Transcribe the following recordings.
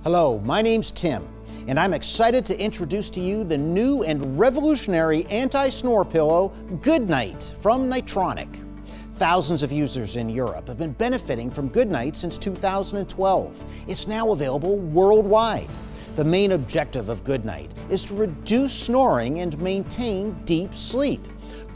Hello, my name's Tim, and I'm excited to introduce to you the new and revolutionary anti-snore pillow, Goodnite from Nitetronic. Thousands of users in Europe have been benefiting from Goodnite since 2012. It's now available worldwide. The main objective of Goodnite is to reduce snoring and maintain deep sleep.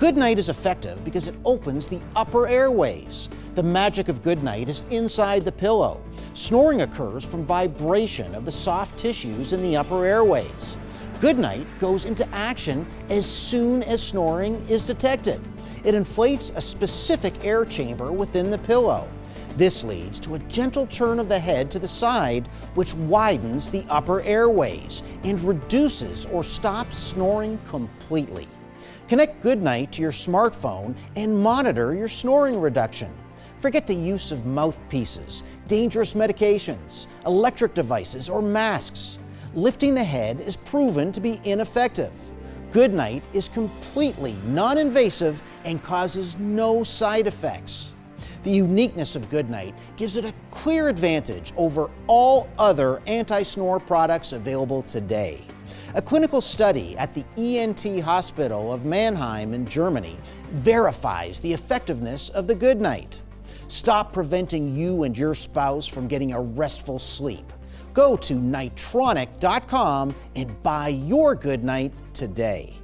Goodnite is effective because it opens the upper airways. The magic of Goodnite is inside the pillow. Snoring occurs from vibration of the soft tissues in the upper airways. Goodnite goes into action as soon as snoring is detected. It inflates a specific air chamber within the pillow. This leads to a gentle turn of the head to the side, which widens the upper airways and reduces or stops snoring completely. Connect Goodnite to your smartphone and monitor your snoring reduction. Forget the use of mouthpieces, dangerous medications, electric devices, or masks. Lifting the head is proven to be ineffective. Goodnite is completely non-invasive and causes no side effects. The uniqueness of Goodnite gives it a clear advantage over all other anti-snore products available today. A clinical study at the ENT Hospital of Mannheim in Germany verifies the effectiveness of the Goodnite. Stop preventing you and your spouse from getting a restful sleep. Go to Nitetronic.com and buy your Goodnite today.